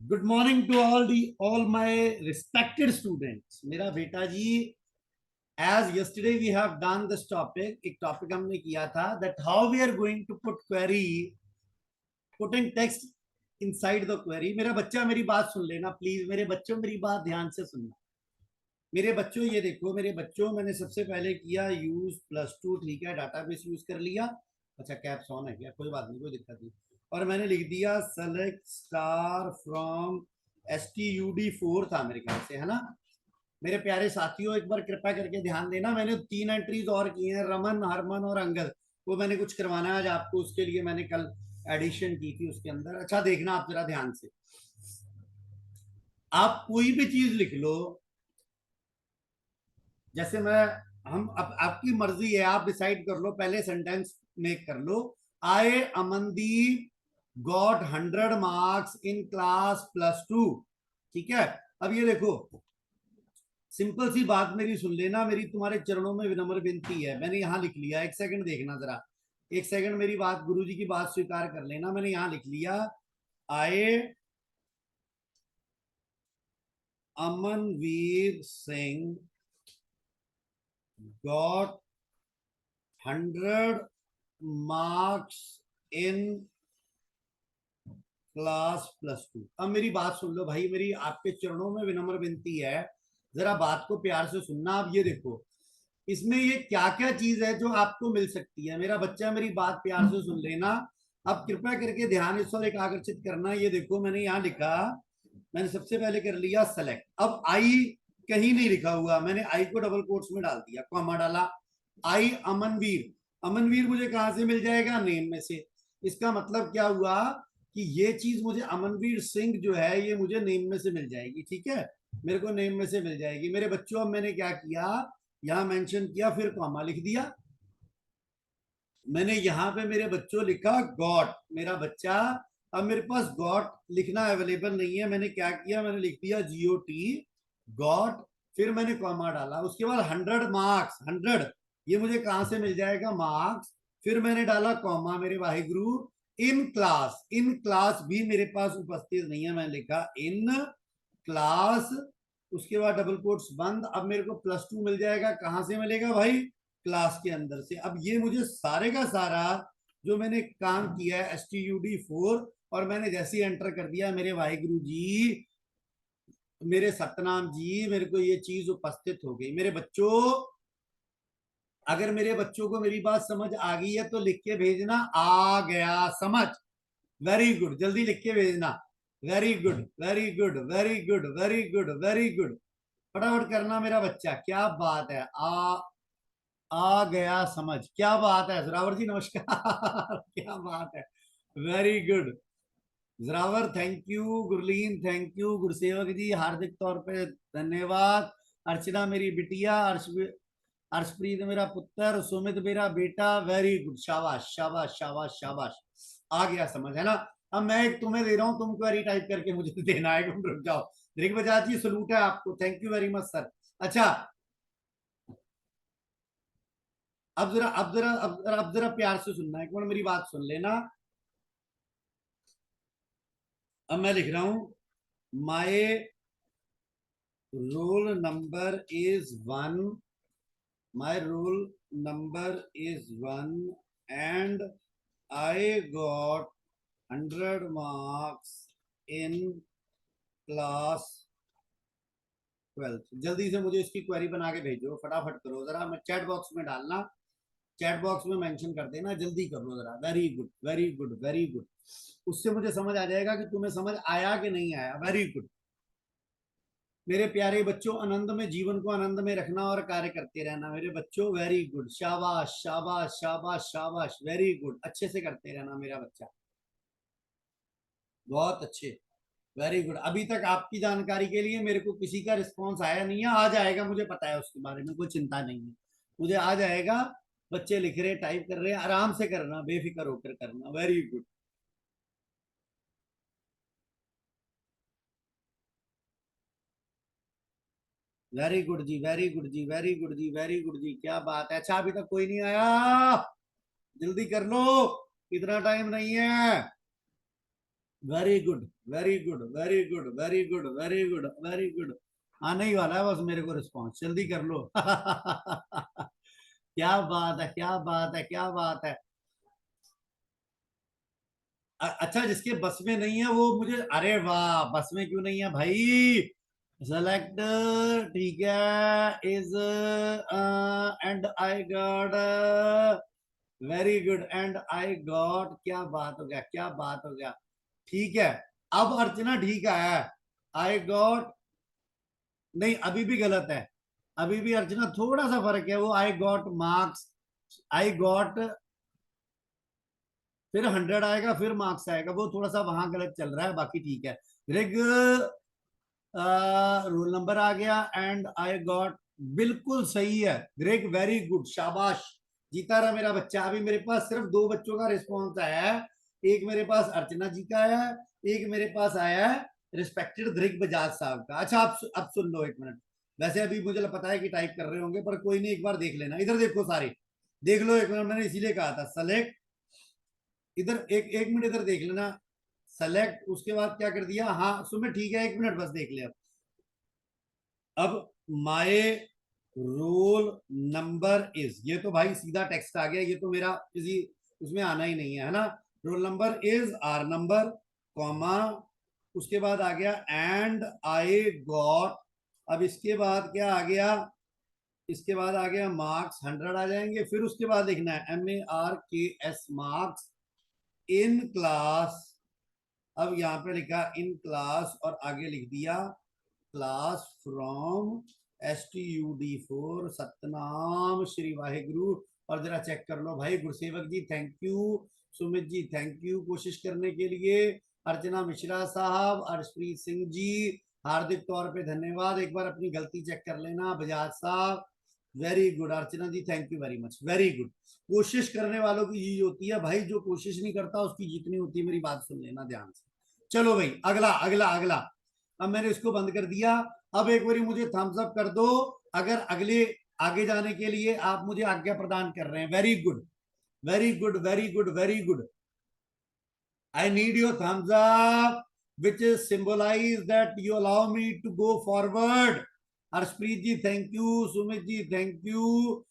Good morning to all my respected students. मेरा बेटा जी, as yesterday we have done this topic. एक topic हमने किया था that how we are going to put query, putting text inside the query. मेरा बच्चा मेरी बात सुन लेना प्लीज। मेरे बच्चों मेरी बात ध्यान से सुनना। मेरे बच्चों ये देखो, मेरे बच्चों मैंने सबसे पहले किया यूज +2, ठीक है, डाटाबेस यूज कर लिया। अच्छा, कैप्स ऑन है क्या? कोई बात नहीं, कोई दिक्कत नहीं। और मैंने लिख दिया सेलेक्ट स्टार फ्रॉम STUD4 था मेरे ख्याल से, है ना। मेरे प्यारे साथियों, एक बार कृपया करके ध्यान देना। मैंने 3 एंट्रीज और की हैं, रमन, हरमन और अंगद। वो मैंने कुछ करवाना है आज आपको, उसके लिए मैंने कल एडिशन की थी उसके अंदर। अच्छा देखना आप जरा ध्यान से, आप कोई भी चीज लिख लो। जैसे मैं, हम अब आपकी मर्जी है, आप डिसाइड कर लो, पहले सेंटेंस मेक कर लो। I Amandeep got 100 marks in class +2। ठीक है। अब ये देखो, सिंपल सी बात मेरी सुन लेना, मेरी तुम्हारे चरणों में विनम्र विनती है। मैंने यहां लिख लिया, एक सेकंड देखना जरा, एक सेकंड मेरी बात, गुरुजी की बात स्वीकार कर लेना। मैंने यहां लिख लिया I Amanveer Singh got 100 marks in class +2। अब मेरी बात सुन लो भाई, मेरी आपके चरणों में विनम्र विनती है, जरा बात को प्यार से सुनना। आप ये देखो, इसमें ये क्या क्या चीज है जो आपको मिल सकती है। मेरा बच्चा मेरी बात प्यार से सुन लेना। अब कृपया करके ध्यान इस और एक आकर्षित करना। ये देखो, मैंने यहां लिखा, मैंने सबसे पहले कर लिया सेलेक्ट। अब आई कहीं नहीं लिखा हुआ, मैंने आई को डबल कोट्स में डाल दिया, कॉमा डाला। आई अमनवीर, अमनवीर मुझे कहां से मिल जाएगा? नेम में से। इसका मतलब क्या हुआ कि ये चीज मुझे, अमनवीर सिंह जो है, ये मुझे नेम में से मिल जाएगी। ठीक है, मेरे को नेम में से मिल जाएगी। मेरे बच्चों, अब मैंने क्या किया, यहां मेंशन किया, फिर कॉमा लिख दिया। मैंने यहां पे मेरे बच्चों लिखा गॉट, मेरा बच्चा। अब मेरे पास गॉट लिखना अवेलेबल नहीं है, मैंने क्या किया, मैंने लिख दिया GOT गॉट, फिर मैंने कॉमा डाला। उसके बाद 100 मार्क्स, 100 ये मुझे कहां से मिल जाएगा? मार्क्स। फिर मैंने डाला कॉमा, मेरे Waheguru. In class, in class भी मेरे पास उपस्थित नहीं है, मैंने लिखा इन क्लास। उसके बाद डबल कोट्स बंद। अब मेरे को +2 मिल जाएगा, कहां से मिलेगा भाई? क्लास के अंदर से। अब ये मुझे सारे का सारा जो मैंने काम किया है STUD4, और मैंने जैसे ही एंटर कर दिया, मेरे वाहिगुरु जी, मेरे सतनाम जी, मेरे को ये चीज उपस्थित हो गई। मेरे बच्चों, अगर मेरे बच्चों को मेरी बात समझ आ गई है तो लिख के भेजना, आ गया समझ। वेरी गुड, जल्दी लिख के भेजना। Very good, very good, very good, very good, very good. फटाफट करना मेरा बच्चा, क्या बात है। आ गया समझ, क्या बात है। जरावर जी नमस्कार क्या बात है, very good. Zorawar thank you, Gurleen thank you, Gursevak ji हार्दिक तौर पे धन्यवाद। अर्चना मेरी बिटिया, अर्शप्रीत मेरा पुत्र, सुमित मेरा बेटा, वेरी गुड, शाबाश शाबाश शाबाश शाबाश। आ गया समझ, है ना। अब मैं एक तुम्हें दे रहा हूं, तुम क्वेरी टाइप करके मुझे देना है। तुम रुक जाओ। ऋग बजाज जी सलूट है आपको, thank you very much sir. अच्छा, अब जरा प्यार से सुनना, एक मिनट मेरी बात सुन लेना। अब मैं लिख रहा हूं, my role number is 1, my role number is 1 and I got 100 marks in class 12। जल्दी से मुझे इसकी क्वेरी बना के भेजो, फटाफट करो जरा। मैं चैट बॉक्स में डालना, चैट बॉक्स में मेंशन कर देना, जल्दी कर लो जरा। Very good, very good, very good. उससे मुझे समझ आ जाएगा कि तुम्हें समझ आया कि नहीं आया। Very good. मेरे प्यारे बच्चों, आनंद में, जीवन को आनंद में रखना और कार्य करते रहना मेरे बच्चों। वेरी गुड, शाबाश शाबाश शाबाश शाबाश, वेरी गुड, अच्छे से करते रहना मेरा बच्चा, बहुत अच्छे, वेरी गुड। अभी तक आपकी जानकारी के लिए मेरे को किसी का रिस्पॉन्स आया नहीं है, आ जाएगा, मुझे पता है उसके बारे में, कोई चिंता नहीं है, मुझे आ जाएगा। बच्चे लिख रहे, टाइप कर रहे हैं, आराम से करना, बेफिक्र होकर करना। वेरी गुड, वेरी गुड जी, वेरी गुड जी, वेरी गुड जी, वेरी गुड जी, क्या बात है। अच्छा, अभी तक कोई नहीं आया, जल्दी कर लो, इतना टाइम नहीं है। Very good, very good, very good, very good, very good, very good. आने ही वाला है बस मेरे को रिस्पॉन्स, जल्दी कर लो। क्या बात है, क्या बात है, क्या बात है। अच्छा, जिसके बस में नहीं है वो मुझे, अरे वाह, बस में क्यों नहीं है भाई। सेलेक्ट, ठीक है, is and I got, very good, and I got, क्या बात हो गया, क्या बात हो गया। ठीक है, अब अर्चना ठीक है। आई गॉट, नहीं अभी भी गलत है, अभी भी अर्चना थोड़ा सा फर्क है, वो I got marks, I got, फिर 100 आएगा, फिर मार्क्स आएगा, वो थोड़ा सा वहां गलत चल रहा है, बाकी ठीक है। ग्रेग, रोल नंबर आ गया, एंड आई गॉट, बिल्कुल सही है ग्रेग, वेरी गुड, शाबाश, जीता रहा मेरा बच्चा। अभी मेरे पास सिर्फ दो बच्चों का रिस्पॉन्स आया है, एक मेरे पास अर्चना जी का आया है, एक मेरे पास आया है रिस्पेक्टेड ग्रेग बजाज साहब का। अच्छा, अब सुन लो एक मिनट, वैसे अभी मुझे पता है कि टाइप कर रहे होंगे, पर कोई नहीं, एक बार देख लेना, इधर देखो सारे, देख लो एक मिनट, मैंने इसीलिए कहा था सेलेक्ट, इधर एक एक मिनट इधर देख लेना, सेलेक्ट, उसके बाद क्या कर दिया, हाँ सुमित ठीक है, एक मिनट बस देख ले। अब माय रोल नंबर इज, ये तो भाई सीधा टेक्स्ट आ गया, ये तो मेरा किसी उसमें आना ही नहीं है ना। Roll number is R number, comma, उसके बाद आ गया एंड आई गॉट, अब इसके बाद क्या आ गया, इसके बाद आ गया मार्क्स 100 आ जाएंगे, फिर उसके बाद लिखना है MARKS मार्क्स इन क्लास, अब यहाँ पे लिखा इन क्लास और आगे लिख दिया class from STUD4, Satnam Shri Waheguru. और जरा चेक कर लो भाई, Gursevak ji thank you, Sumit ji thank you कोशिश करने के लिए, अर्चना मिश्रा साहब, अर्शप्रीत सिंह जी हार्दिक तौर पे धन्यवाद, एक बार अपनी गलती चेक कर लेना, बजाज साहब very good, Archana ji thank you very much, very good. कोशिश करने वालों की चीज होती है भाई, जो कोशिश नहीं करता उसकी जितनी होती है, मेरी बात सुन लेना ध्यान से। चलो भाई, अगला अगला अगला, अब मैंने इसको बंद कर दिया, अब एक बार मुझे थम्स अप कर दो अगर अगले आगे जाने के लिए आप मुझे आज्ञा प्रदान कर रहे हैं। Very good, very good, very good, very good. I need your thumbs up, which is symbolize that you allow me to go forward. Arshpreet ji, thank you. Sumit ji, thank you.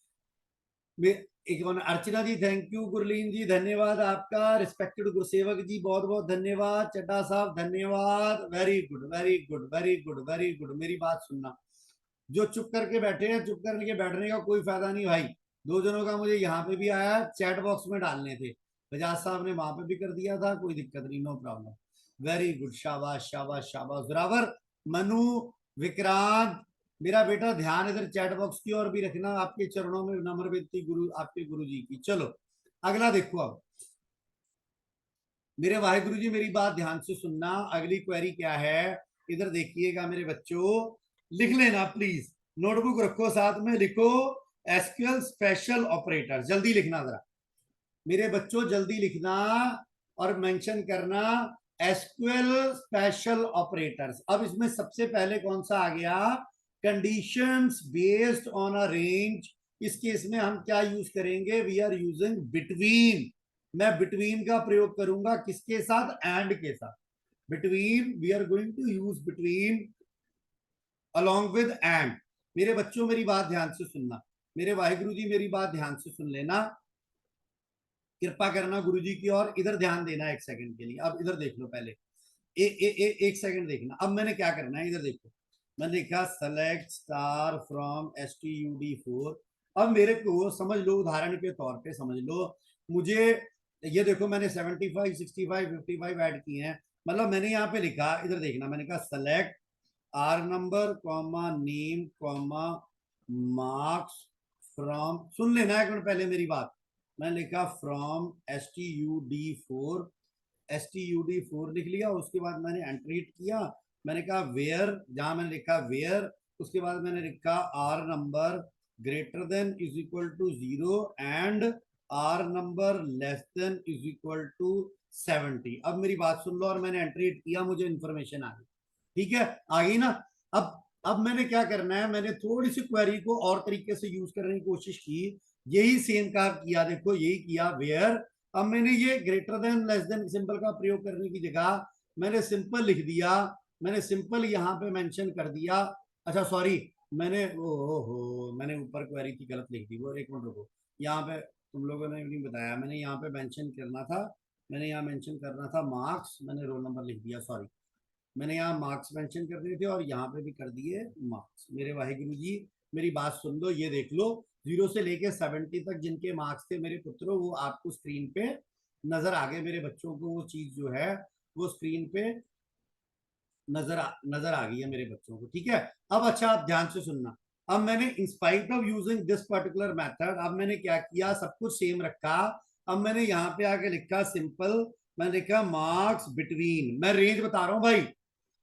Archana ji thank you, Gurleen ji धन्यवाद आपका, respected Gursewak जी बहुत बहुत धन्यवाद, चड्डा साहब धन्यवाद, very good, very good, very good, very good. मेरी बात सुनना, जो चुप करके बैठे हैं, चुप करके बैठने का कोई फायदा नहीं भाई, दो जनों का मुझे यहाँ पे भी आया, चैट बॉक्स में डालने थे, बजाज साहब ने वहां पे भी कर दिया था, कोई दिक्कत नहीं, नो प्रॉब्लम, वेरी गुड, शाबाश शाबाश शाबाश, बराबर। मनु, विक्रांत, मेरा बेटा ध्यान इधर चैट बॉक्स की ओर भी रखना, आपके चरणों में नम्र विनती गुरु, आपके गुरु जी की। चलो अगला देखो, अब मेरे वाहिगुरु जी मेरी बात ध्यान से सुनना, अगली क्वेरी क्या है, इधर देखिएगा मेरे बच्चों, लिख लेना प्लीज, नोटबुक रखो साथ में, लिखो एसक्यूएल स्पेशल ऑपरेटर, जल्दी लिखना जरा मेरे बच्चों, जल्दी लिखना और मेंशन करना एसक्यूएल स्पेशल ऑपरेटर्स। अब इसमें सबसे पहले कौन सा आ गया, conditions based on a range, इस केस में हम क्या यूज करेंगे, वी आर यूजिंग बिटवीन, मैं बिटवीन का प्रयोग करूंगा, किसके साथ, एंड के साथ, between, we are going to use between along with and. मेरे बच्चों मेरी बात ध्यान से सुनना, मेरे वाहिगुरु जी मेरी बात ध्यान से सुन लेना, कृपा करना गुरु जी की ओर इधर ध्यान देना एक सेकंड के लिए। अब इधर देख लो पहले, एक सेकंड देखना, अब मैंने क्या करना है, इधर देखो, मैंने लिखा सेलेक्ट स्टार फ्रॉम STUD4, अब मेरे को समझ लो, उदाहरण के तौर पे समझ लो, मुझे ये देखो मैंने 75 65 55 ऐड किए हैं, मतलब मैंने यहाँ पे लिखा, इधर देखना, मैंने कहा select R number comma name comma marks from, सुन लेना एक मिनट पहले मेरी बात, मैंने लिखा फ्रॉम STUD4 लिख लिया, उसके बाद मैंने एंट्रीट किया, मैंने कहा वेयर, जहां मैंने लिखा वेयर, उसके बाद मैंने लिखा R number greater than is equal to 0 and R number less than is equal to 70। अब मेरी बात सुन लो, और मैंने एंट्रीट किया, मुझे इंफॉर्मेशन आ गई, ठीक है, आ गई ना। अब मैंने क्या करना है, मैंने थोड़ी सी क्वेरी को और तरीके से यूज करने की कोशिश की, यही सेम काम किया, देखो यही किया वेयर, अब मैंने ये greater than less than symbol का प्रयोग करने की जगह मैंने सिंपल लिख दिया, मैंने सिंपल यहाँ पे मेंशन कर दिया। अच्छा सॉरी, मैंने हो मैंने ऊपर क्वेरी की गलत लिख दी, वो एक मिनट रुको। यहाँ पे तुम लोगों ने नहीं बताया, मैंने यहाँ पे मेंशन करना था, मैंने यहाँ मेंशन करना था मार्क्स, मैंने रोल नंबर लिख दिया, सॉरी। मैंने यहाँ मार्क्स मेंशन कर दिए थे और यहाँ पे भी कर दिए मार्क्स। मेरे वाहिगुरु जी, मेरी बात सुन लो, ये देख लो, 0 से लेके 70 तक जिनके मार्क्स थे मेरे पुत्रों, वो आपको स्क्रीन पे नजर आ गए। मेरे बच्चों को वो चीज जो है वो स्क्रीन पे नजर आ गई है मेरे बच्चों को, ठीक है। अब अच्छा, आप ध्यान से सुनना। अब मैंने in spite of using this particular method, अब मैंने क्या किया, सब कुछ सेम रखा। अब मैंने यहाँ पे आके लिखा सिंपल, मैंने लिखा मार्क्स बिटवीन, मैं रेंज बता रहा हूं भाई,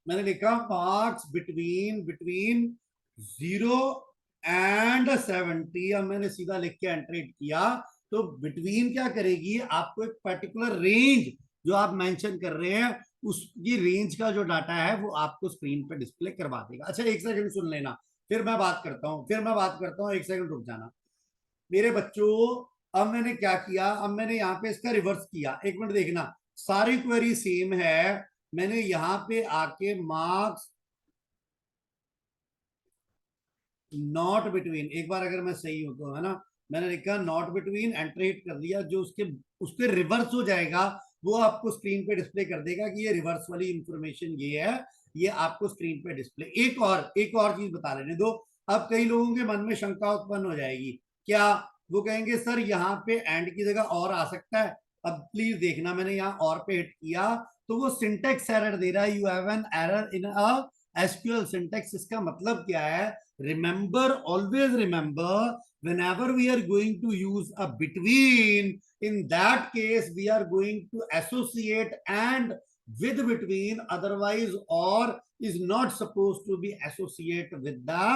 मैंने लिखा मार्क्स बिटवीन बिटवीन 0 and 70। अब मैंने सीधा लिख के एंटर किया, तो बिटवीन क्या करेगी, आपको एक पर्टिकुलर रेंज जो आप मेंशन कर रहे हैं, उसकी रेंज का जो डाटा है वो आपको स्क्रीन पे डिस्प्ले करवा देगा। अच्छा एक सेकंड सुन लेना, फिर मैं बात करता हूँ, एक सेकंड रुक जाना मेरे बच्चों। अब मैंने क्या किया, अब मैंने यहाँ पे इसका रिवर्स किया, एक मिनट देखना, सारी क्वेरी सेम है। मैंने यहाँ पे आके मार्क्स नॉट बिटवीन, एक बार अगर मैं सही हूं तो, है ना, मैंने लिखा नॉट बिटवीन, एंटर हिट कर दिया, जो उसके उसके रिवर्स हो जाएगा वो आपको स्क्रीन पे डिस्प्ले कर देगा कि ये रिवर्स वाली इंफॉर्मेशन ये है, ये आपको स्क्रीन पे डिस्प्ले। एक और चीज बता लेने दो, अब कई लोगों के मन में शंका उत्पन्न हो जाएगी, क्या, वो कहेंगे सर यहाँ पे एंड की जगह और आ सकता है। अब प्लीज देखना, मैंने यहाँ और पे हिट किया तो वो सिंटेक्स एरर दे रहा है, you have an error in a SQL syntax. इसका मतलब क्या है, remember, always remember, whenever we are going to use a between, in that case we are going to associate and with between, otherwise or is not supposed to be associate with the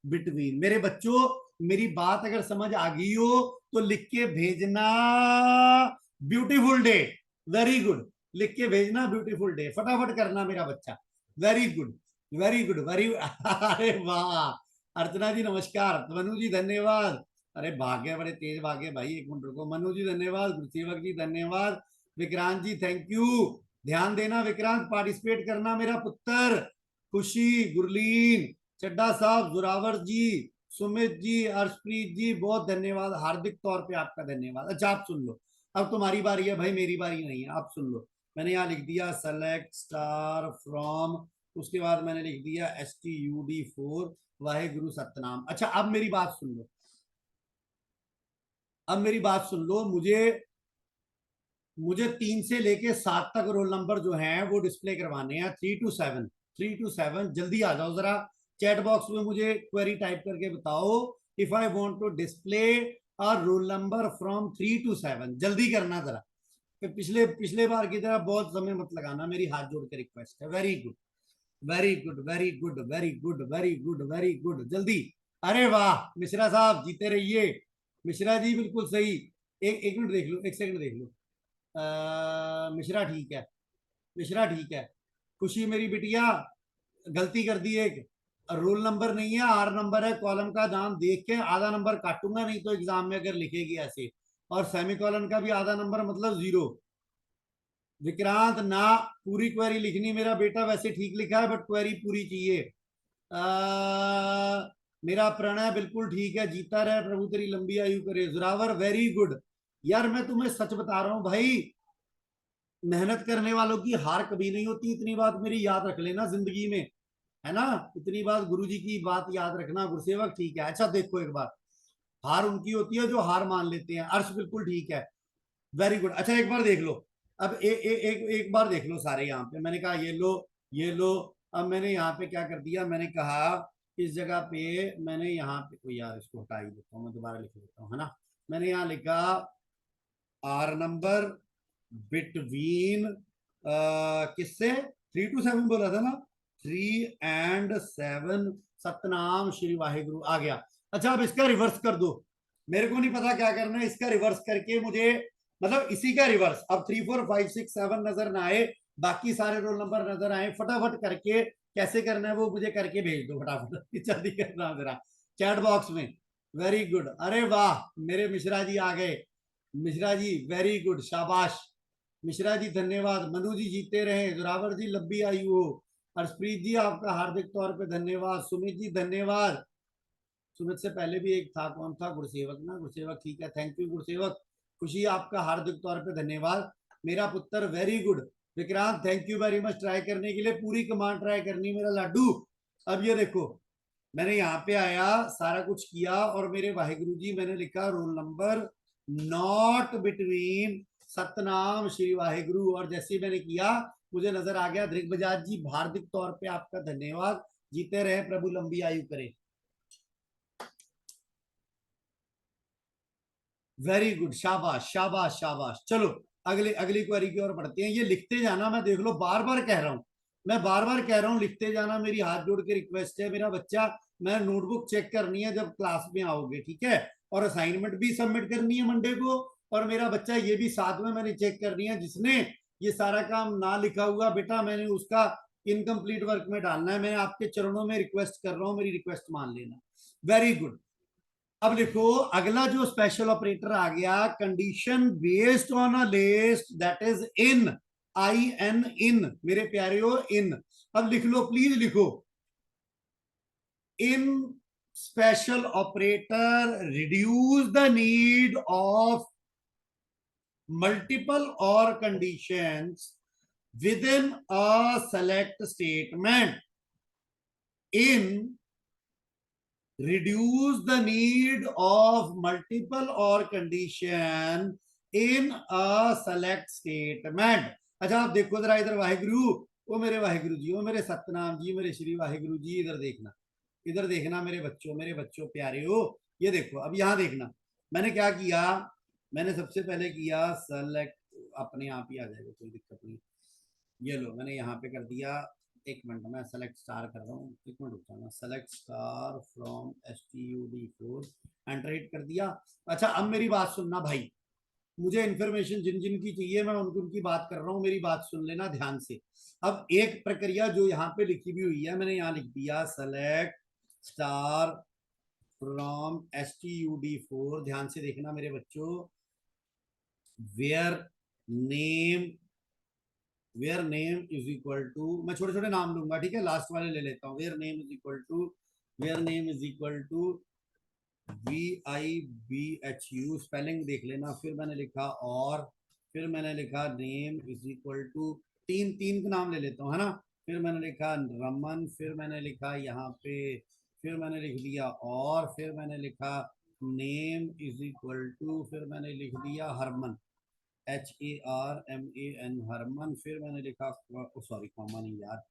between। मेरे बच्चों, मेरी बात अगर समझ आ गई हो तो लिख के भेजना ब्यूटीफुल डे, वेरी गुड, लिख के भेजना ब्यूटीफुल डे, फटाफट करना मेरा बच्चा, very good, very good, very अरे वाह, अर्चना जी नमस्कार, मनु जी धन्यवाद, अरे भाग्य, बड़े तेज भाग्य भाई, एक मिनट रुको, मनु जी धन्यवाद, गुरुसेवक जी धन्यवाद, विक्रांत जी थैंक यू, ध्यान देना विक्रांत, पार्टिसिपेट करना मेरा पुत्र, खुशी, गुरलीन, चड्डा साहब, जोरावर जी, सुमित जी, अर्शप्रीत जी, बहुत धन्यवाद, हार्दिक तौर पे आपका धन्यवाद। अच्छा आप सुन लो, अब तुम्हारी बारी है भाई, मेरी बारी नहीं है, आप सुन लो। मैंने यहाँ लिख दिया सेलेक्ट स्टार फ्रॉम, उसके बाद मैंने लिख दिया STUD4 वाहेगुरु सतनाम। अच्छा अब मेरी बात सुन लो, अब मेरी बात सुन लो, मुझे मुझे 3 से लेके 7 तक रोल नंबर जो हैं वो डिस्प्ले करवाने हैं, 3 to 7, 3 to 7, जल्दी आ जाओ जरा, चैट बॉक्स में मुझे क्वेरी टाइप करके बताओ, if I want to display a roll number from 3 to 7, जल्दी करना जरा, पिछले पिछले बार की तरह बहुत समय मत लगाना, मेरी हाथ जोड़ के रिक्वेस्ट है, very good, very good, very good, very good, very good, very good, जल्दी। अरे वाह मिश्रा साहब जीते रहिए, मिश्रा जी बिल्कुल सही, एक मिनट देख लो, एक सेकंड देख लो, मिश्रा ठीक है, मिश्रा ठीक है, खुशी मेरी बिटिया, गलती कर दी एक, रोल नंबर नहीं है, R नंबर है, कॉलम का नाम देख के आधा नंबर काटूंगा नहीं तो एग्जाम में अगर लिखेगी ऐसे, और सेमीकॉलन का भी आधा नंबर मतलब 0। विक्रांत ना, पूरी क्वेरी लिखनी मेरा बेटा, वैसे ठीक लिखा है बट क्वेरी पूरी चाहिए। मेरा प्रणय बिल्कुल ठीक है, जीता रहे प्रभु तेरी लंबी आयु करे, जोरावर वेरी गुड। यार मैं तुम्हें सच बता रहा हूं भाई, मेहनत करने वालों की हार कभी नहीं होती, इतनी बात मेरी याद रख लेना जिंदगी में, है ना, इतनी बात गुरुजी की बात याद रखना, गुरुसेवक ठीक है। अच्छा देखो एक बार, हार उनकी होती है जो हार मान लेते हैं, अर्श बिल्कुल ठीक है, वेरी गुड। अच्छा एक बार देख लो, अब एक बार देख लो सारे, यहाँ पे मैंने कहा ये लो, ये लो, अब मैंने यहाँ पे क्या कर दिया, मैंने कहा इस जगह पे मैंने यहाँ पे, कोई यार इसको हटा ही देता हूँ, मैं दोबारा लिख देता हूँ, है ना, मैंने यहाँ लिखा R नंबर बिटवीन किससे, 3 to 7 बोला था ना, 3 and 7, सतनाम श्री वाहिगुरु आ गया। अच्छा अब इसका रिवर्स कर दो, मेरे को नहीं पता क्या करना है, इसका रिवर्स करके मुझे, मतलब इसी का रिवर्स, अब 3 4 5 6 7 नजर ना आए, बाकी सारे रोल नंबर नजर आए, फटाफट करके कैसे करना है वो मुझे करके भेज दो फटाफट जल्दी करना जरा चैट बॉक्स में, वेरी गुड, अरे वाह मेरे मिश्रा जी आ गए, मिश्रा जी वेरी गुड, शाबाश, मिश्रा जी धन्यवाद, मनु जी जीते रहे, जोरावर जी लंबी आयु हो, हर्षप्रीत जी आपका हार्दिक तौर पे धन्यवाद, सुमित जी धन्यवाद। सुमित से पहले भी एक था, कौन था, गुरसेवक ना, गुरसेवक ठीक है, थैंक यू गुरसेवक। खुशी आपका हार्दिक तौर पे धन्यवाद। मेरा पुत्र very good. Vikrant thank you very much try करने के लिए, पूरी कमांड ट्राई करनी मेरा लाडू। अब ये देखो, मैंने यहाँ पे आया, सारा कुछ किया, और मेरे वाहिगुरु जी मैंने लिखा roll number not between Satnam Shri Waheguru, और जैसे मैंने किया मुझे नजर आ गया धृग बजाज जी, हार्दिक तौर पे आपका धन्यवाद, जीते रहे प्रभु लंबी आयु करे। वेरी गुड, शाबाश शाबाश शाबाश। चलो अगले अगली क्वेरी की ओर बढ़ते हैं। ये लिखते जाना, मैं देख लो बार बार कह रहा हूं, मैं बार बार कह रहा हूं लिखते जाना, मेरी हाथ जोड़ के रिक्वेस्ट है मेरा बच्चा। मैं नोटबुक चेक करनी है जब क्लास में आओगे, ठीक है, और असाइनमेंट भी सबमिट करनी है मंडे को, और मेरा बच्चा ये भी साथ में मैंने चेक करनी है, जिसने ये सारा काम ना लिखा हुआ बेटा मैंने उसका इनकम्प्लीट वर्क में डालना है। मैं आपके चरणों में रिक्वेस्ट कर रहा हूं, मेरी रिक्वेस्ट मान लेना। Very good. अब लिखो अगला जो स्पेशल ऑपरेटर आ गया, condition based on a list that is in, I N in, मेरे प्यारे हो इन। अब लिख लो प्लीज, लिखो in special operator reduce the need of multiple or conditions within a select statement, in reduce the need of multiple or condition in a select statement। अच्छा आप देखो जरा इधर वाहिगुरु, वो मेरे वाहिगुरु जी, वो मेरे सतनाम जी, मेरे श्री वाहिगुरु जी, इधर देखना, इधर देखना मेरे बच्चों प्यारे हो। ये देखो अब यहाँ देखना, मैंने क्या किया, मैंने सबसे पहले किया सेलेक्ट, अपने आप ही आ जाएगा कोई दिक्कत नहीं। ये लो मैंने यहाँ पे कर दिया, एक मिनट मैं सेलेक्ट स्टार कर रहा हूँ, एक मिनट रुक जाना, select star from STUD4 enter hit कर दिया। अच्छा अब मेरी बात सुनना भाई, मुझे इन्फॉर्मेशन जिन जिन की चाहिए मैं उनकी उनकी बात कर रहा हूँ, मेरी बात सुन लेना ध्यान से। अब एक प्रक्रिया जो यहाँ पे लिखी भी हुई है, मैंने यहाँ लिख दिया सेलेक्ट स्टार फ्रॉम STUD4, ध्यान से देखना मेरे बच्चों, where name, where name is equal to, मैं छोटे छोटे नाम लूंगा ठीक है, लास्ट वाले ले लेता हूँ, where name is equal to, where name is equal to VIBHU, spelling देख लेना। फिर मैंने लिखा और, फिर मैंने लिखा नेम इज इक्वल टू, तीन तीन का नाम ले लेता हूँ है ना, फिर मैंने लिखा रमन, फिर मैंने लिखा यहाँ पे, फिर मैंने लिख दिया और, फिर मैंने लिखा नेम इज इक्वल टू, फिर मैंने लिख दिया हरमन, HARMAN हरमन, फिर मैंने लिखा, सॉरी कॉमा नहीं यार,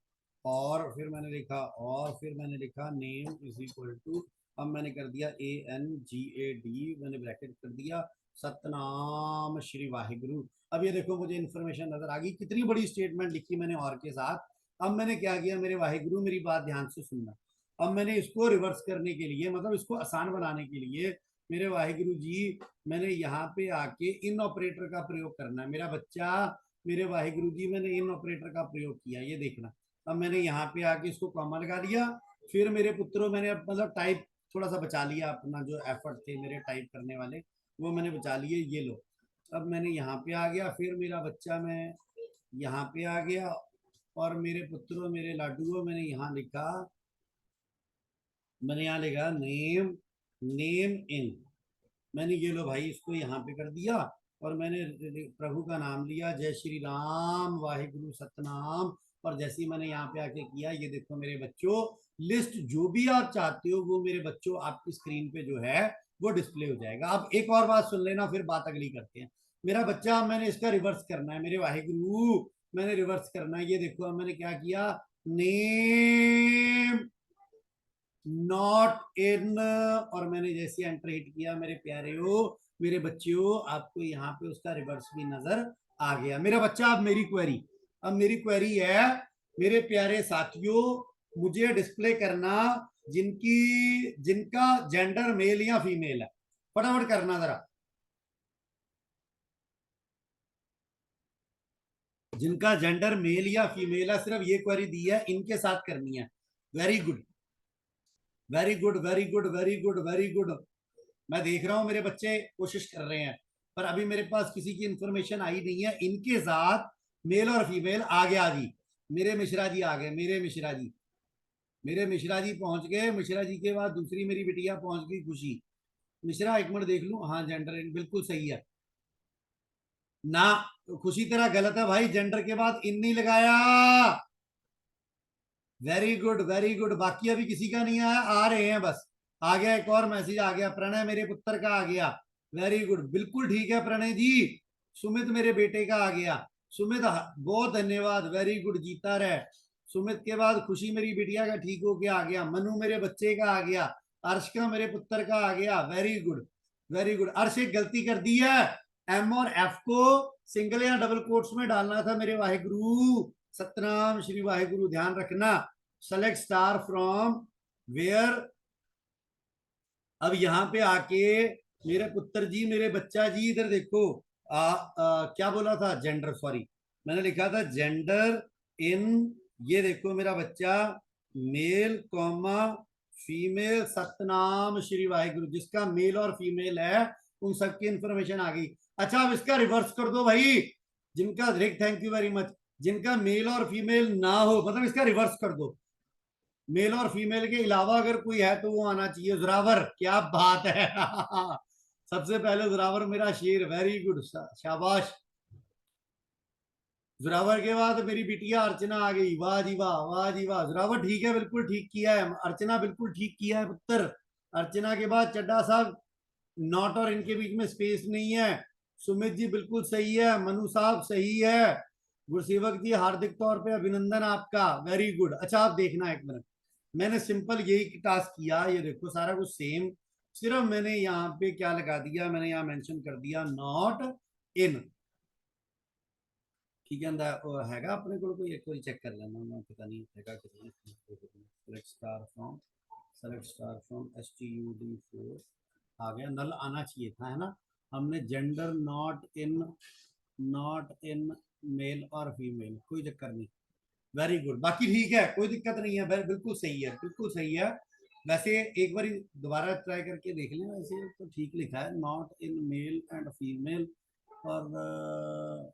और फिर मैंने लिखा और, फिर मैंने लिखा नेम इज इक्वल टू, अब मैंने कर दिया ANGAD, मैंने ब्रैकेट कर दिया सतनाम श्री वाहिगुरु। अब ये देखो मुझे इन्फॉर्मेशन नजर आ गई, कितनी बड़ी स्टेटमेंट लिखी मैंने और के साथ। अब मैंने क्या किया मेरे वाहिगुरु, मेरी बात ध्यान से सुनना, अब मैंने इसको रिवर्स करने के लिए, मतलब इसको आसान बनाने के लिए मेरे वाहिगुरु जी, मैंने यहाँ पे आके इन ऑपरेटर का प्रयोग करना है मेरा बच्चा, मेरे वाहिगुरु जी मैंने इन ऑपरेटर का प्रयोग किया, ये देखना। अब मैंने यहाँ पे आके इसको कॉमा लगा दिया, फिर मेरे पुत्रों मैंने मतलब टाइप थोड़ा सा बचा लिया, अपना जो एफर्ट थे मेरे टाइप करने वाले वो मैंने बचा लिए, ये लो। अब मैंने यहाँ पे आ गया, फिर मेरा बच्चा मैं यहाँ पे आ गया, और मेरे पुत्रों मेरे लाडुओं मैंने यहाँ लिखा, मैंने यहाँ लिखा नेम, नेम इन, मैंने ये लो भाई इसको यहाँ पे कर दिया, और मैंने प्रभु का नाम लिया, जय श्री राम वाहिगुरु सतनाम, और जैसे ही मैंने यहाँ पे आके किया, ये देखो मेरे बच्चों, लिस्ट जो भी आप चाहते हो वो मेरे बच्चों आपकी स्क्रीन पे जो है वो डिस्प्ले हो जाएगा। अब एक और बात सुन लेना, फिर बात अगली करते हैं। मेरा बच्चा मैंने इसका रिवर्स करना है मेरे वाहिगुरु, मैंने रिवर्स करना है, ये देखो अब मैंने क्या किया, नेम नॉट इन, और मैंने जैसे एंटर हिट किया मेरे प्यारे हो, मेरे बच्चों आपको यहाँ पे उसका रिवर्स भी नजर आ गया। मेरा बच्चा अब मेरी क्वेरी, अब मेरी क्वेरी है मेरे प्यारे साथियों, मुझे डिस्प्ले करना जिनकी, जिनका जेंडर मेल या फीमेल है, फटाफट करना जरा, जिनका जेंडर मेल या फीमेल है, सिर्फ ये क्वेरी दी है, इनके साथ करनी है। Very good very good very good very good very good, मैं देख रहा हूं मेरे बच्चे कोशिश कर रहे हैं। पर अभी मेरे पास किसी की इंफॉर्मेशन आई नहीं है। इनके साथ मेल और फीमेल आ गया जी, मेरे मिश्रा जी आ गए, मेरे मिश्रा जी, मेरे मिश्रा जी पहुंच गए। मिश्रा जी के बाद दूसरी मेरी बिटिया पहुंच गई, खुशी। मिश्रा एक मिनट देख लूं, हाँ जेंडर बिल्कुल सही है ना। तो खुशी तेरा गलत है भाई, जेंडर के बाद इन नहीं लगाया। वेरी गुड वेरी गुड, बाकी अभी किसी का नहीं आया, आ रहे हैं बस। आ गया एक और मैसेज आ गया, प्रणय मेरे पुत्र का आ गया। वेरी गुड, बिल्कुल ठीक है प्रणय जी। सुमित मेरे बेटे का आ गया। सुमित बहुत धन्यवाद, वेरी गुड, जीता रहे। सुमित के बाद खुशी मेरी बिटिया का ठीक हो गया, आ गया। मनु मेरे बच्चे का आ गया। अर्श का मेरे पुत्र का आ गया, वेरी गुड वेरी गुड। अर्श एक गलती कर दी है, एम और एफ को सिंगल या डबल कोट्स में डालना था मेरे वाहिगुरु। सतनाम श्री वाहिगुरु, ध्यान रखना। Select star from where. अब यहाँ पे आके मेरे पुत्र जी, मेरे बच्चा जी, इधर देखो। क्या बोला था, जेंडर, सॉरी मैंने लिखा था जेंडर इन। ये देखो मेरा बच्चा, male comma female. Satnam Shri Waheguru, जिसका मेल और फीमेल है उन सबकी इंफॉर्मेशन आ गई। अच्छा अब इसका रिवर्स कर दो भाई, जिनका रिक, थैंक यू वेरी मच। जिनका मेल और फीमेल ना हो, मतलब इसका रिवर्स कर दो। मेल और फीमेल के अलावा अगर कोई है तो वो आना चाहिए। जोरावर, क्या बात है सबसे पहले जोरावर मेरा शेर, वेरी गुड, शाबाश। जोरावर के बाद मेरी बिटिया अर्चना आ गई, वाह जी वाह, वाह जी वाह। जोरावर ठीक है, बिल्कुल ठीक किया है। अर्चना बिल्कुल ठीक किया है पुत्र। अर्चना के बाद चड्डा साहब, नॉट और इनके बीच में स्पेस नहीं है। सुमित जी बिल्कुल सही है। मनु साहब सही है। गुरसेवक जी हार्दिक तौर पे अभिनंदन आपका, वेरी गुड। अच्छा आप देखना एक मिनट, मैंने सिंपल यही टास्क किया, ये देखो सारा कुछ सेम। सिर्फ मैंने यहाँ पे क्या लगा दिया, मैंने यहाँ मेंशन कर दिया नॉट इन। ठीक है, अंदर हैगा अपने को कोई, एक बार चेक कर लेना, मैं पता नहीं हैगा कितने। Select star from, select star from STUD4 आ गया। नल आना चाहिए था, है ना। हमने gender not in, not in male और फीमेल, कोई चक्कर नहीं। वेरी गुड, बाकी ठीक है, कोई दिक्कत नहीं है, बिल्कुल सही है, बिल्कुल सही है। वैसे एक बार दोबारा ट्राई करके देख लें, वैसे तो ठीक लिखा है, not in male and female और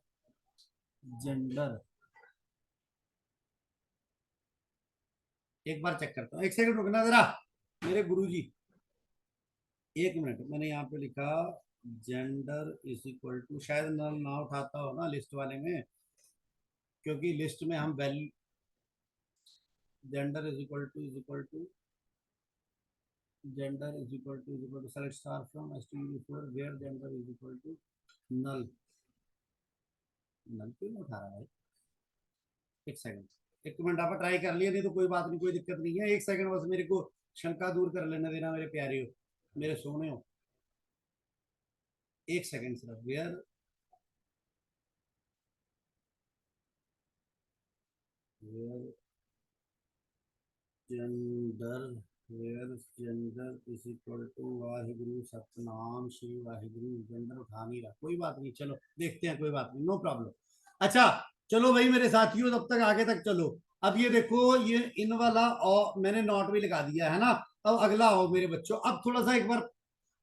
जेंडर। एक बार चेक करता हूँ, एक सेकंड रुकना जरा मेरे गुरुजी, एक मिनट। मैंने यहाँ पे लिखा जेंडर इज इक्वल टू, शायद ना उठाता हो ना लिस्ट वाले में, क्योंकि लिस्ट में हम value, gender is equal to gender is equal to select star from STUD4 where gender is equal to null. Null क्यों नहीं उठा रहा भाई, एक सेकंड, एक मिनट। आप ट्राई कर लिए, नहीं तो कोई बात नहीं, कोई दिक्कत नहीं है। एक सेकंड बस मेरे को शंका दूर कर लेने देना मेरे प्यारे हो, मेरे सोने हो। एक सेकंड सिर्फ, where where gender, where gender is equal to Waheguru. Satnam Shri Waheguru, gender उठा नहीं रहा, कोई बात नहीं, चलो देखते हैं, कोई बात नहीं, नो प्रॉब्लम। अच्छा चलो भाई मेरे साथियों, तब तक आगे तक चलो। अब ये देखो, ये इन वाला और मैंने नॉट भी लगा दिया है ना। अब अगला हो मेरे बच्चों, अब थोड़ा सा एक बार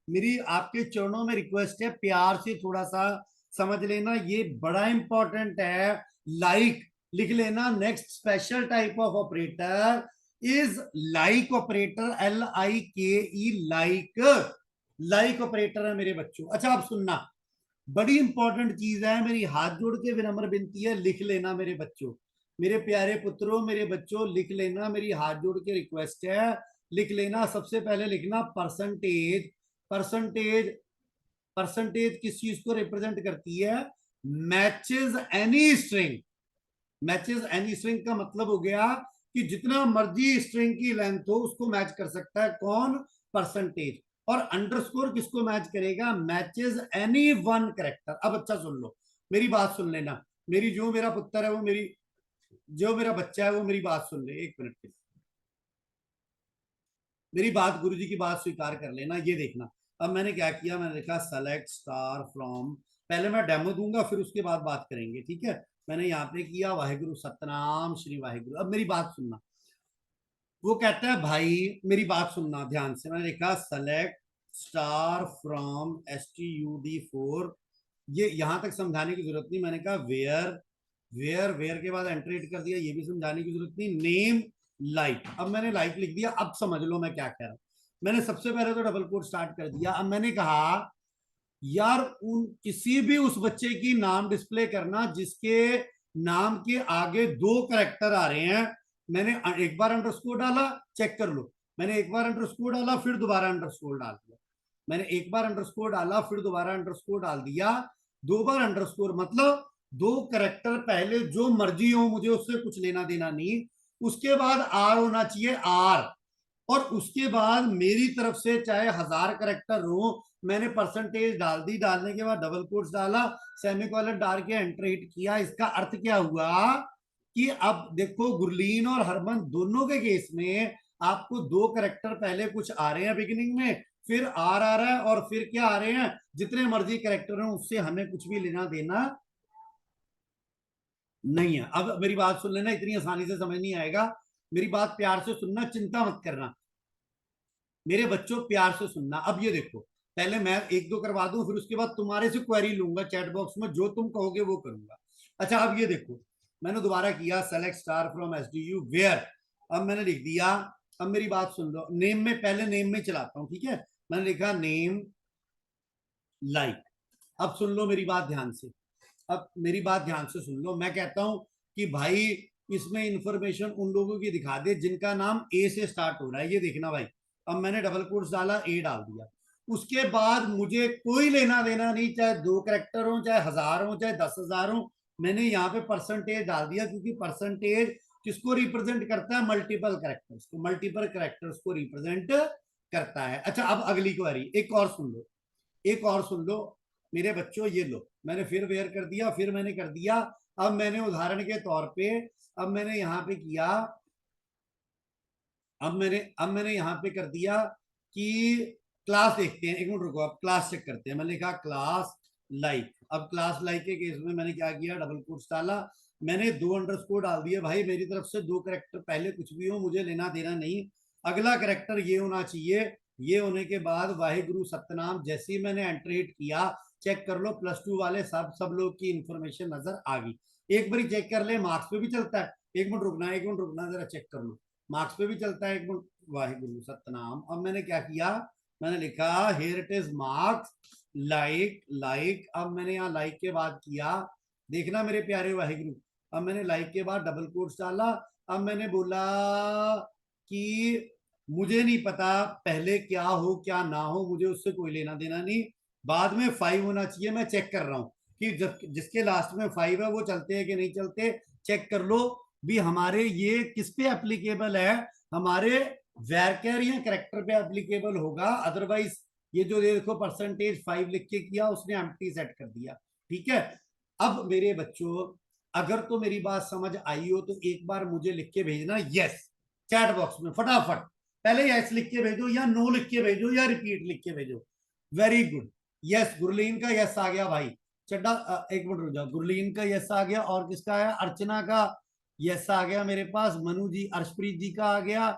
मेरी आपके चरणों में रिक्वेस्ट है, प्यार से थोड़ा सा समझ लेना, ये बड़ा इंपॉर्टेंट है। लाइक लिख लेना, next special type of operator is like operator, LIKE, like, like operator है मेरे बच्चों। अच्छा आप सुनना, बड़ी इंपॉर्टेंट चीज है, मेरी हाथ जोड़ के विनम्र विनती है, लिख लेना मेरे बच्चों, मेरे प्यारे पुत्रों, मेरे बच्चों, लिख लेना, मेरी हाथ जोड़ के रिक्वेस्ट है, लिख लेना। सबसे पहले लिखना परसेंटेज। परसेंटेज, परसेंटेज किस चीज को रिप्रेजेंट करती है, matches any string. Matches any string का मतलब हो गया कि जितना मर्जी स्ट्रिंग की लेंथ हो उसको मैच कर सकता है कौन, परसेंटेज। और अंडरस्कोर किसको मैच करेगा, मैचेस एनी वन करेक्टर। अब अच्छा सुन लो, मेरी बात सुन लेना, मेरी जो मेरा पुत्र है वो मेरी, जो मेरा बच्चा है वो मेरी बात सुन ले, एक मिनट के, मेरी बात, गुरुजी की बात स्वीकार कर लेना। ये देखना, अब मैंने क्या किया, मैंने लिखा सेलेक्ट स्टार फ्रॉम, पहले मैं डेमो दूंगा फिर उसके बाद बात करेंगे, ठीक है। मैंने यहाँ पे किया वाहिगुरु, सतनाम श्री वाहिगुरु। अब मेरी बात सुनना, वो कहता है भाई, मेरी बात सुनना ध्यान से, मैंने लिखा सेलेक्ट स्टार फ्रॉम STUD4 ये यहां तक समझाने की जरूरत नहीं, मैंने कहा वेयर, वेयर वेयर के बाद एंट्रेट कर दिया, ये भी समझाने की जरूरत नहीं। नेम लाइक, अब मैंने लाइक लिख दिया, अब समझ लो मैं क्या कह रहा हूं। मैंने सबसे पहले तो डबल कोट स्टार्ट कर दिया। अब मैंने कहा यार उन किसी भी उस बच्चे की नाम डिस्प्ले करना जिसके नाम के आगे दो करेक्टर आ रहे हैं। मैंने एक बार अंडरस्कोर डाला, चेक कर लो, मैंने एक बार अंडरस्कोर डाला फिर दोबारा अंडरस्कोर डाल दिया, मैंने एक बार अंडरस्कोर डाला फिर दोबारा अंडरस्कोर डाल दिया, दो बार अंडरस्कोर मतलब दो करेक्टर पहले जो मर्जी हो, मुझे उससे कुछ लेना देना नहीं। उसके बाद आर होना चाहिए, आर, और उसके बाद मेरी तरफ से चाहे 1000 करेक्टर हो, मैंने परसेंटेज डाल दी, डालने के बाद डबल कोट्स डाला, सेमीकोलन डाल के एंटर हिट किया। इसका अर्थ क्या हुआ कि अब देखो गुरलीन और हरमन दोनों के केस में आपको दो करेक्टर पहले कुछ आ रहे हैं बिगिनिंग में, फिर आर आ रहा है, और फिर क्या आ रहे हैं, जितने मर्जी करेक्टर हैं उससे हमें कुछ भी लेना देना नहीं है। अब मेरी बात सुन लेना, इतनी आसानी से समझ नहीं आएगा, मेरी बात प्यार से सुनना, चिंता मत करना मेरे बच्चों, प्यार से सुनना। अब ये देखो, पहले मैं एक दो करवा दूं, फिर उसके बाद तुम्हारे से क्वेरी लूंगा चैट बॉक्स में, जो तुम कहोगे वो करूंगा। अच्छा अब ये देखो, मैंने दोबारा किया select star from S D U where, अब मैंने लिख दिया। अब मेरी बात सुन लो, नेम में, पहले नेम में चलाता हूं, ठीक है। मैंने लिखा नेम लाइक। अब सुन लो मेरी बात ध्यान से, अब मेरी बात ध्यान से सुन लो, मैं कहता हूं कि भाई इसमें इंफॉर्मेशन उन लोगों की दिखा दे जिनका नाम ए से स्टार्ट हो रहा है, ये देखना भाई। अब मैंने डबल कोट्स डाला, ए डाल दिया, उसके बाद मुझे कोई लेना देना नहीं, चाहे दो करेक्टर हो, चाहे 1000 हो, चाहे 10,000 हो, मैंने यहाँ पे परसेंटेज डाल दिया, क्योंकि परसेंटेज किसको रिप्रेजेंट करता है, मल्टीपल करेक्टर्स को, मल्टीपल करेक्टर्स को रिप्रेजेंट करता है। अच्छा अब अगली क्वेरी एक और सुन लो, एक और सुन लो मेरे बच्चों, ये लो, मैंने फिर वेयर कर दिया, फिर मैंने कर दिया। अब मैंने उदाहरण के तौर पे, अब मैंने यहां पे किया, अब मैंने यहां पे कर दिया कि क्लास देखते हैं, एक मिनट रुको, अब क्लास चेक करते हैं। मैंने लिखा क्लास लाइक, अब क्लास लाइक के केस में मैंने क्या किया, डबल कोट्स डाला, मैंने दो अंडरस्कोर डाल दिए, भाई मेरी तरफ से दो करेक्टर पहले कुछ भी हो, मुझे लेना देना नहीं, अगला करेक्टर ये होना चाहिए। ये होने के बाद वाहिगुरु सतनाम, जैसे ही मैंने एंटर हिट किया, चेक कर लो +2 वाले सब लोग की इंफॉर्मेशन नजर आ गई। एक बार चेक कर ले, मार्क्स पे भी चलता है, एक मिनट रुकना, एक मिनट रुकना, जरा चेक कर लो, मार्क्स पे भी चलता है, एक मिनट, वाहिगुरु सतनाम। अब मैंने क्या किया, मैंने लिखा here it is marks like, like, अब मैंने यहाँ लाइक के बाद किया, देखना मेरे प्यारे वाहिगुरु, अब मैंने लाइक के बाद डबल कोट्स डाला। अब मैंने बोला कि मुझे नहीं पता पहले क्या हो क्या ना हो, मुझे उससे कोई लेना देना नहीं, बाद में 5 होना चाहिए, मैं चेक कर रहा हूं कि जब जिसके लास्ट में 5 है वो चलते हैं कि नहीं चलते, चेक कर लो भी। हमारे ये किस पे एप्लीकेबल है, हमारे वैरकर या करेक्टर पे एप्लीकेबल होगा, अदरवाइज ये जो देखो परसेंटेज 5 लिख के किया, उसने एम्प्टी सेट कर दिया, ठीक है। अब मेरे बच्चों, अगर तो मेरी बात समझ आई हो तो एक बार मुझे लिख के भेजना यस, चैट बॉक्स में फटाफट, पहले यस लिख के भेजो या नो लिख के भेजो या रिपीट लिख के भेजो। वेरी गुड, यस, गुरलीन का यस आ गया भाई, चड्डा एक मिनट रुक जाओ, गुरलीन का यस आ गया, और किसका आया, अर्चना का यस आ गया मेरे पास, मनु जी, अर्शप्रीत जी का आ गया,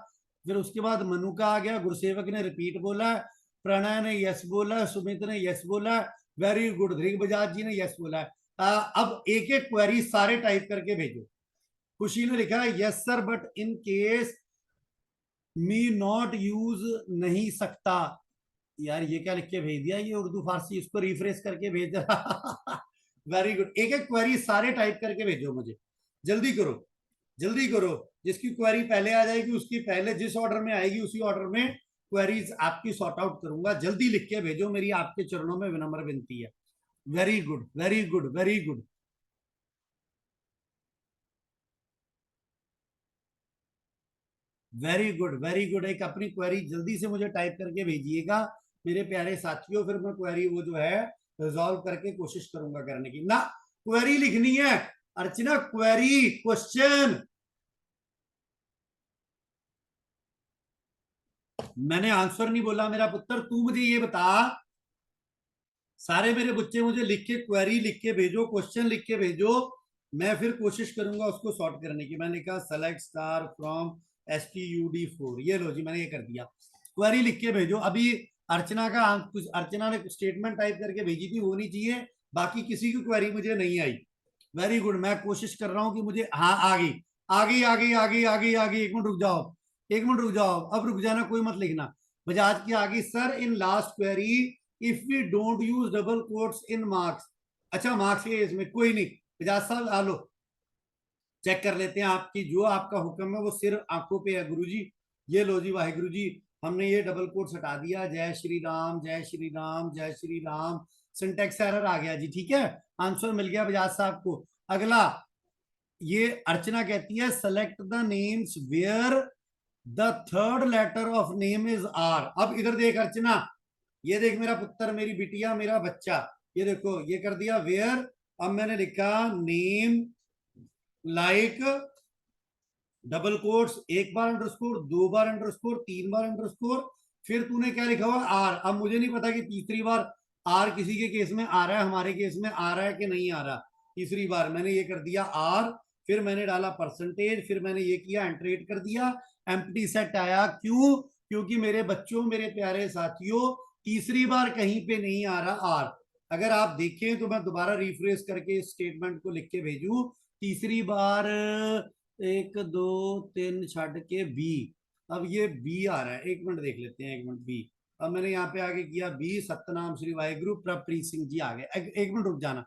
फिर उसके बाद मनु का आ गया, गुरसेवक ने रिपीट बोला, प्रणय ने यस बोला, सुमित ने यस बोला, वेरी गुड, ध्रिग बजाज जी ने यस बोला। अब एक एक क्वेरी सारे टाइप करके भेजो। खुशी ने लिखा है yes sir but in case me not use नहीं सकता, यार ये क्या लिख के भेज दिया, ये उर्दू फारसी, इसको रिफ्रेश करके भेज दिया। वेरी गुड, एक एक क्वेरी सारे टाइप करके भेजो मुझे, जल्दी करो, जल्दी करो, जिसकी क्वेरी पहले आ जाएगी उसकी पहले, जिस ऑर्डर में आएगी उसी ऑर्डर में क्वेरीज आपकी सॉर्ट आउट करूंगा, जल्दी लिख के भेजो, मेरी आपके चरणों में विनम्र विनती है। Very good, very good, very good, very good, very good, एक अपनी क्वेरी जल्दी से मुझे टाइप करके भेजिएगा मेरे प्यारे साथियों, फिर मैं क्वेरी वो जो है रिजॉल्व करके कोशिश करूंगा करने की ना, क्वेरी लिखनी है अर्चना, क्वेरी, क्वेश्चन। मैंने आंसर नहीं बोला मेरा पुत्र, तू मुझे ये बता, सारे मेरे बच्चे मुझे लिख के क्वेरी लिख के भेजो, क्वेश्चन लिख के भेजो, मैं फिर कोशिश करूंगा उसको सॉर्ट करने की। मैंने कहा सेलेक्ट स्टार फ्रॉम STUD4, ये लो जी, मैंने ये कर दिया, क्वेरी लिख के भेजो। अभी अर्चना का कुछ, अर्चना ने स्टेटमेंट टाइप करके भेजी थी, वो नहीं चाहिए, बाकी किसी की क्वेरी मुझे नहीं आई। वेरी गुड, मैं कोशिश कर रहा हूं कि मुझे, हाँ आ गई, आ गई आ गई आ गई आ गई आ गई। एक मिनट रुक जाओ, एक मिनट रुक जाओ, अब रुक जाना, कोई मत लिखना। बजाज की आ गई, sir in last query if we don't use double quotes in marks. अच्छा मार्क्स के इसमें कोई नहीं, बजाज साहब आ लो, चेक कर लेते हैं आपकी जो आपका हुक्म है वो सिर्फ आंखों पे है गुरुजी। ये लो जी वाहिगुरु जी, हमने ये डबल कोट्स हटा दिया, जय श्री राम जय श्री राम जय श्री राम। सिंटेक्स एरर आ गया जी, ठीक है, आंसर मिल गया बजाज साहब को। अगला, ये अर्चना कहती है select the names where the third letter of name is R. अब इधर देख अर्चना, ये देख मेरा पुत्र, मेरी बिटिया, मेरा बच्चा, ये देखो ये कर दिया वेयर। अब मैंने लिखा नेम लाइक डबल कोट्स, एक बार अंडरस्कोर, दो बार अंडरस्कोर, तीन बार अंडरस्कोर, फिर तूने क्या लिखा हुआ आर। अब मुझे नहीं पता कि तीसरी बार आर किसी के केस में आ रहा है, हमारे केस में आ रहा है कि नहीं आ रहा। तीसरी बार मैंने ये कर दिया आर, फिर मैंने डाला परसेंटेज, फिर मैंने ये किया एंट्रेट कर दिया, एम्प्टी सेट आया। क्यों? क्योंकि मेरे बच्चों, मेरे प्यारे साथियों, तीसरी बार कहीं पे नहीं आ रहा आर। अगर आप देखें तो मैं दोबारा रिफ्रेश करके इस स्टेटमेंट को लिख के भेजू, तीसरी बार एक दो तीन छड़ के बी, अब ये बी आ रहा है, एक मिनट देख लेते हैं, एक मिनट बी। अब मैंने यहाँ पे आगे किया बी, सतनाम श्री वाहिगुरु प्रभप्रीत सिंह जी आ गए। एक मिनट रुक जाना,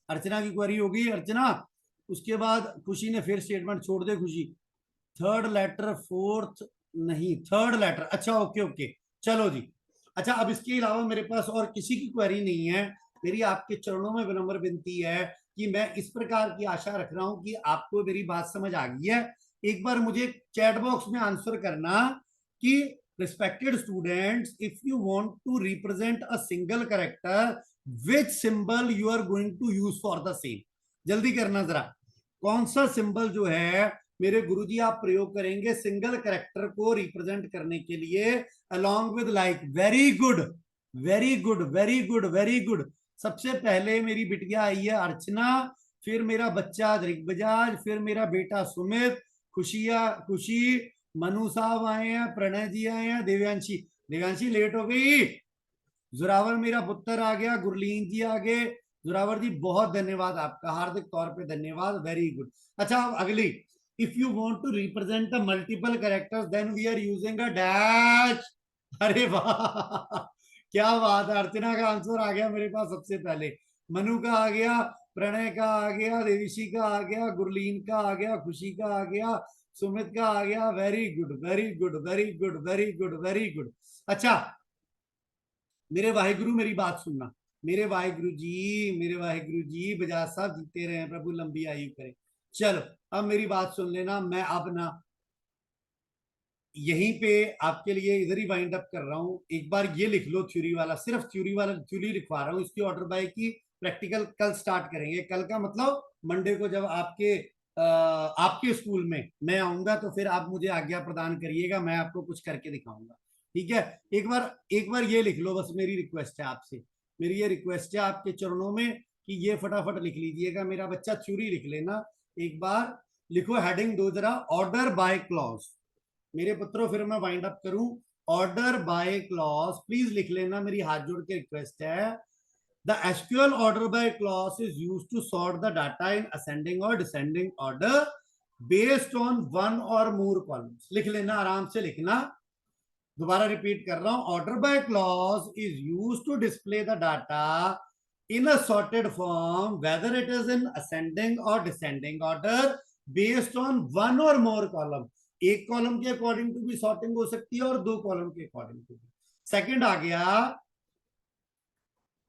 अर्चना की क्वेरी होगी अर्चना, उसके बाद खुशी ने फिर स्टेटमेंट छोड़ दे खुशी। थर्ड लेटर फोर्थ नहीं, थर्ड लेटर, अच्छा ओके ओके, चलो जी। अच्छा अब इसके अलावा मेरे पास और किसी की क्वेरी नहीं है। मेरी आपके चरणों में विनम्र विनती है कि मैं इस प्रकार की आशा रख रहा हूं कि आपको मेरी बात समझ आ गई है। एक बार मुझे चैट बॉक्स में आंसर करना कि respected students, if you want to represent a single character, which symbol you are going to use for the same. जल्दी करना जरा, कौन सा सिंबल जो है मेरे गुरुजी आप प्रयोग करेंगे सिंगल कैरेक्टर को रिप्रेजेंट करने के लिए, along with like. Very good very good very good very good. सबसे पहले मेरी बिटिया आई है अर्चना, फिर मेरा बच्चा दिग्बजाज, फिर मेरा बेटा सुमित, खुशी, मनु साहब आए हैं, प्रणय जी आए हैं, देव्यांशी, देव्यांशी लेट हो गई, जोरावर मेरा पुत्र आ गया, गुरलीन जी आ गए। जोरावर जी बहुत धन्यवाद आपका, हार्दिक तौर पे धन्यवाद, वेरी गुड। अच्छा अब अगली, if you want to represent a multiple characters then we are using a dash. अरे वाह क्या बात है, अर्चना का आंसर आ गया मेरे पास सबसे पहले, मनु का आ गया, प्रणय का आ गया, देविशी का आ गया, गुरलीन का आ गया, खुशी का आ गया, सुमित का आ गया। Very good very good very good very good very good. अच्छा मेरे वाहिगुरु मेरी बात सुनना, मेरे वाहिगुरु जी, मेरे वाहिगुरु जी, बजाज साहब जीते रहे, प्रभु लंबी आयु करे। चलो अब मेरी बात सुन लेना, मैं अब ना यहीं पे आपके लिए इधर ही वाइंड अप कर रहा हूं। एक बार ये लिख लो थ्योरी वाला, सिर्फ थ्योरी वाला थ्योरी लिखवा रहा हूं, इसकी ऑर्डर बाय की, प्रैक्टिकल कल स्टार्ट करेंगे। कल का मतलब मंडे को जब आपके स्कूल में मैं आऊंगा तो फिर आप मुझे आज्ञा प्रदान करिएगा, मैं आपको कुछ करके दिखाऊंगा, ठीक है। एक बार ये लिख लो, बस मेरी रिक्वेस्ट है आपसे, मेरी ये रिक्वेस्ट है आपके चरणों में कि ये फटाफट लिख लीजिएगा, मेरा बच्चा थ्योरी लिख लेना। एक बार लिखो, हेडिंग दो जरा, ऑर्डर बाय क्लॉज। मेरे पुत्रों फिर मैं वाइंड अप करूं, ऑर्डर बाय क्लॉज प्लीज लिख लेना, मेरी हाथ जोड़ के रिक्वेस्ट है। The SQL order by clause is used to sort the data in ascending or descending order based on one or more columns. लिख लेना, आराम से लिखना, दोबारा रिपीट कर रहा हूं, order by clause is used to display the data in a sorted form whether it is in ascending or descending order based on one or more column। एक कॉलम के अकॉर्डिंग टू भी sorting हो सकती है और दो column के according to भी। सेकंड आ गया,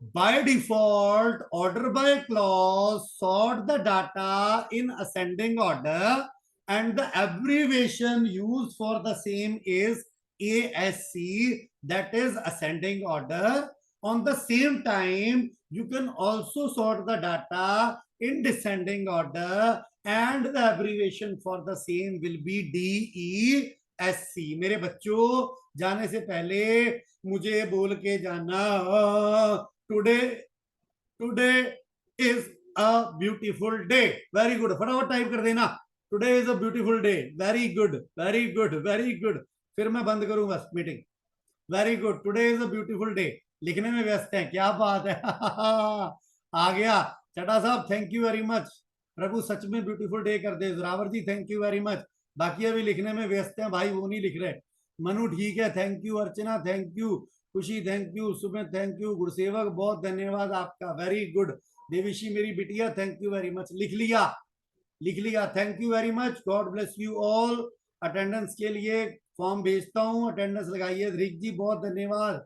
by default order by clause sort the data in ascending order and the abbreviation used for the same is ASC, that is ascending order। On the same time you can also sort the data in descending order and the abbreviation for the same will be DESC। मेरे बच्चों जाने से पहले मुझे बोल के जाना, today today is a beautiful day. Very good, फटाफट टाइप कर देना, today is a beautiful day. Very good very good very good, फिर मैं बंद करूं बस meeting. Very good, today is a beautiful day लिखने में व्यस्त है, क्या बात है आ गया चटा साहब, थैंक यू वेरी मच। प्रभु सच में ब्यूटीफुल डे कर दे। जोरावर जी थैंक यू वेरी मच। बाकी अभी लिखने में व्यस्त हैं भाई, वो नहीं लिख रहे। मनु ठीक है, thank you. Archana thank you. Khushi thank you. Sumit thank you. Gurusevak बहुत धन्यवाद आपका, वेरी गुड। देविशी मेरी बिटिया थैंक यू वेरी मच। लिख लिया, लिख लिया, thank you very much. God bless you all. Attendance के लिए फॉर्म भेजता हूँ, अटेंडेंस लगाइए। ऋक जी बहुत धन्यवाद।